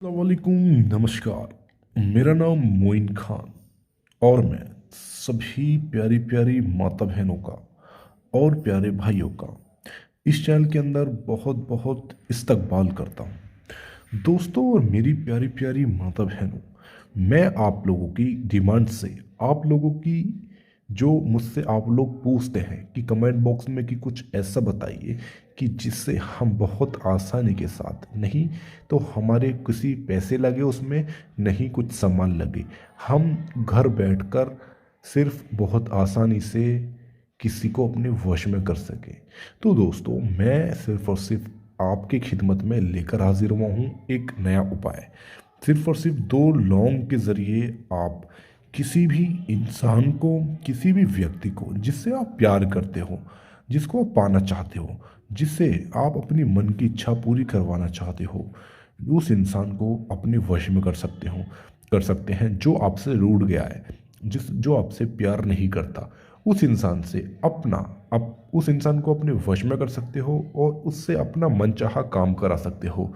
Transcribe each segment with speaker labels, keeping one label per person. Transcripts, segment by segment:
Speaker 1: अस्सलामुअलैकुम, नमस्कार। मेरा नाम मोइन खान और मैं सभी प्यारी प्यारी माता बहनों का और प्यारे भाइयों का इस चैनल के अंदर बहुत बहुत इस्तकबाल करता हूँ। दोस्तों और मेरी प्यारी प्यारी माता बहनों, मैं आप लोगों की डिमांड से, आप लोगों की जो मुझसे आप लोग पूछते हैं कि कमेंट बॉक्स में कि कुछ ऐसा बताइए कि जिससे हम बहुत आसानी के साथ, नहीं तो हमारे किसी पैसे लगे उसमें, नहीं कुछ सामान लगे, हम घर बैठकर सिर्फ बहुत आसानी से किसी को अपने वश में कर सके। तो दोस्तों, मैं सिर्फ और सिर्फ आपकी खिदमत में लेकर हाजिर हुआ हूँ एक नया उपाय। सिर्फ और सिर्फ दो लौंग के ज़रिए आप किसी भी इंसान को, किसी भी व्यक्ति को जिससे आप प्यार करते हो, जिसको आप पाना चाहते हो, जिससे आप अपनी मन की इच्छा पूरी करवाना चाहते हो, उस इंसान को अपने वश में कर सकते हैं जो आपसे रूठ गया है, जो आपसे प्यार नहीं करता। उस इंसान से अपना आप उस इंसान को अपने वश में कर सकते हो और उससे अपना मनचाहा काम करा सकते हो।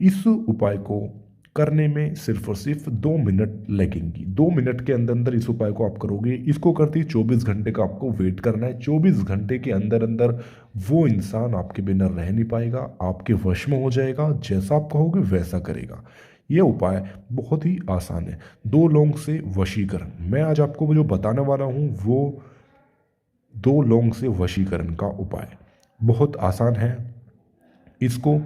Speaker 1: इस उपाय को करने में सिर्फ और सिर्फ 2 मिनट लगेंगी। 2 मिनट के अंदर अंदर इस उपाय को आप करोगे। इसको करते ही 24 घंटे का आपको वेट करना है। 24 घंटे के अंदर अंदर वो इंसान आपके बिना रह नहीं पाएगा, आपके वश में हो जाएगा, जैसा आप कहोगे वैसा करेगा। यह उपाय बहुत ही आसान है, दो लौंग से वशीकरण। मैं आज आपको जो बताने वाला हूँ वो दो लौंग से वशीकरण का उपाय बहुत आसान है। इसको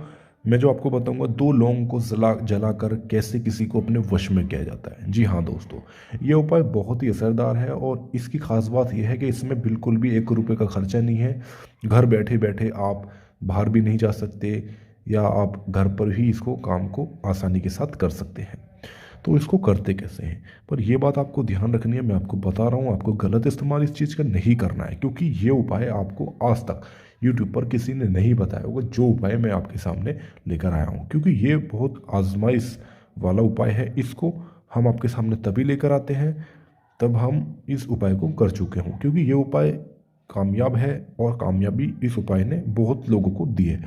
Speaker 1: मैं जो आपको बताऊंगा, दो लौंग को जलाकर कैसे किसी को अपने वश में किया जाता है। जी हाँ दोस्तों, यह उपाय बहुत ही असरदार है और इसकी खास बात यह है कि इसमें बिल्कुल भी 1 रुपये का खर्चा नहीं है। घर बैठे बैठे आप बाहर भी नहीं जा सकते, या आप घर पर ही इसको काम को आसानी के साथ कर सकते हैं। तो इसको करते कैसे हैं, पर यह बात आपको ध्यान रखनी है। मैं आपको बता रहा हूँ, आपको गलत इस्तेमाल इस चीज़ का नहीं करना है, क्योंकि ये उपाय आपको आज तक यूट्यूब पर किसी ने नहीं बताया होगा जो उपाय मैं आपके सामने लेकर आया हूँ, क्योंकि ये बहुत आजमाइश वाला उपाय है। इसको हम आपके सामने तभी लेकर आते हैं तब हम इस उपाय को कर चुके हों, क्योंकि ये उपाय कामयाब है और कामयाबी इस उपाय ने बहुत लोगों को दी है,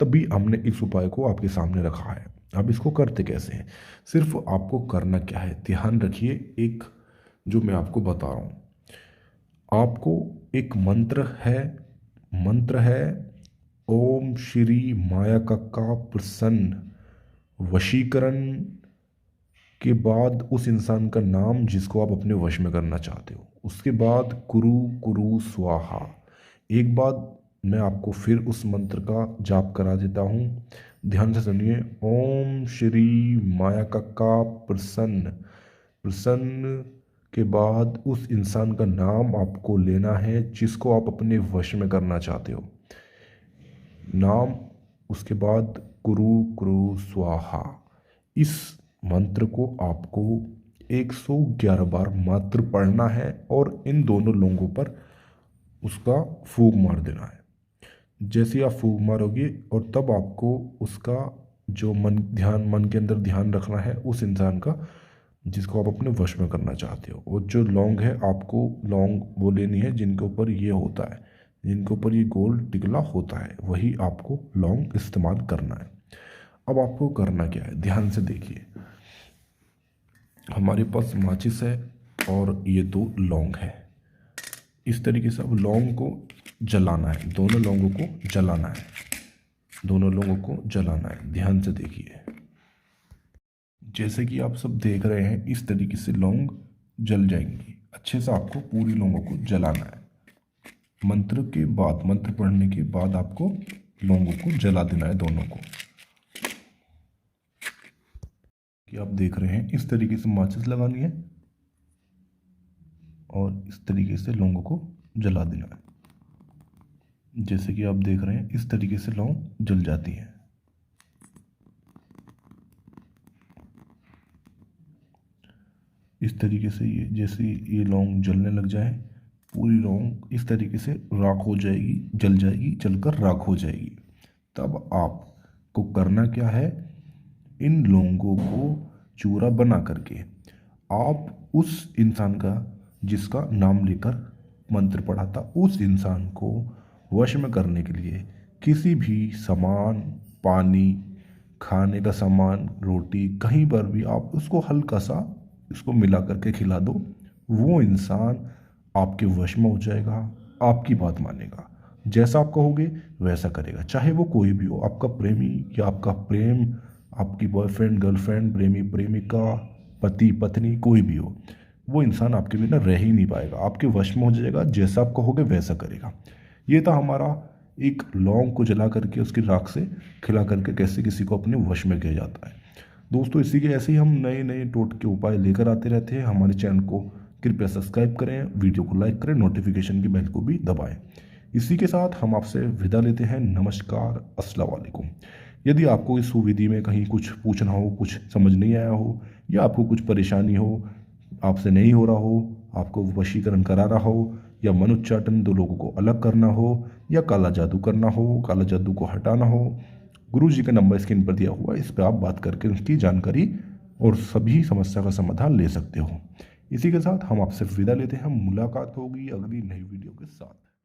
Speaker 1: तभी हमने इस उपाय को आपके सामने रखा है। अब इसको करते कैसे हैं, सिर्फ आपको करना क्या है, ध्यान रखिए। एक जो मैं आपको बता रहा हूँ, आपको एक मंत्र है ओम श्री माया कक्का प्रसन्न। वशीकरण के बाद उस इंसान का नाम जिसको आप अपने वश में करना चाहते हो, उसके बाद कुरु कुरु स्वाहा। एक बार मैं आपको फिर उस मंत्र का जाप करा देता हूँ, ध्यान से सुनिए। ओम श्री माया कक्का प्रसन्न। प्रसन्न के बाद उस इंसान का नाम आपको लेना है जिसको आप अपने वश में करना चाहते हो, नाम, उसके बाद कुरु कुरु स्वाहा। इस मंत्र को आपको 111 बार मात्र पढ़ना है और इन दोनों लोगों पर उसका फूंक मार देना है। जैसे आप फूंक मारोगे और तब आपको उसका जो मन के अंदर ध्यान रखना है उस इंसान का जिसको आप अपने वश में करना चाहते हो। और जो लौंग है, आपको लौंग वो लेनी है जिनके ऊपर ये होता है, जिनके ऊपर ये गोल टिकला होता है, वही आपको लौंग इस्तेमाल करना है। अब आपको करना क्या है, ध्यान से देखिए। हमारे पास माचिस है और ये दो लौंग है। इस तरीके से अब लौंग को जलाना है, दोनों लौंगों को जलाना है, दोनों लोगों को जलाना है। ध्यान से देखिए, जैसे कि आप सब देख रहे हैं, इस तरीके से लौंग जल जाएंगी। अच्छे से आपको पूरी लौंगों को जलाना है। मंत्र पढ़ने के बाद आपको लौंगों को जला देना है, दोनों को। कि आप देख रहे हैं, इस तरीके से माचिस लगानी है और इस तरीके से लौंगों को जला देना है। जैसे कि आप देख रहे हैं, इस तरीके से लौंग जल जाती है। इस तरीके से जैसे ये लौंग जलने लग जाए, पूरी लौंग इस तरीके से राख हो जाएगी, जल जाएगी, जलकर राख हो जाएगी। तब आपको करना क्या है, इन लौंगों को चूरा बना करके आप उस इंसान का जिसका नाम लेकर मंत्र पढ़ा था, उस इंसान को वश में करने के लिए किसी भी सामान, पानी, खाने का सामान, रोटी, कहीं पर भी आप उसको हल्का सा इसको मिला करके खिला दो, वो इंसान आपके वश में हो जाएगा, आपकी बात मानेगा। जैसा आप कहोगे वैसा करेगा, चाहे वो कोई भी हो, आपका प्रेमी या आपका प्रेम, आपकी बॉयफ्रेंड, गर्लफ्रेंड, प्रेमी, प्रेमिका, पति, पत्नी, कोई भी हो, वो इंसान आपके बिना रह ही नहीं पाएगा, आपके वश में हो जाएगा, जैसा आप कहोगे वैसा करेगा। ये था हमारा एक लौंग को जला करके उसकी राख से खिला करके कैसे किसी को अपने वश में किया जाता है। दोस्तों इसी के ऐसे ही हम नए नए टोटके उपाय लेकर आते रहते हैं। हमारे चैनल को कृपया सब्सक्राइब करें, वीडियो को लाइक करें, नोटिफिकेशन की बेल को भी दबाएं। इसी के साथ हम आपसे विदा लेते हैं। नमस्कार, अस्सलाम वालेकुम। यदि आपको इस सुविधि में कहीं कुछ पूछना हो, कुछ समझ नहीं आया हो, या आपको कुछ परेशानी हो, आपसे नहीं हो रहा हो, आपको वशीकरण करा रहा हो, या मन उच्चाटन, दो लोगों को अलग करना हो, या काला जादू करना हो, काला जादू को हटाना हो, गुरु जी का नंबर स्क्रीन पर दिया हुआ है, इस पर आप बात करके उसकी जानकारी और सभी समस्या का समाधान ले सकते हो। इसी के साथ हम आपसे विदा लेते हैं। मुलाकात होगी अगली नई वीडियो के साथ।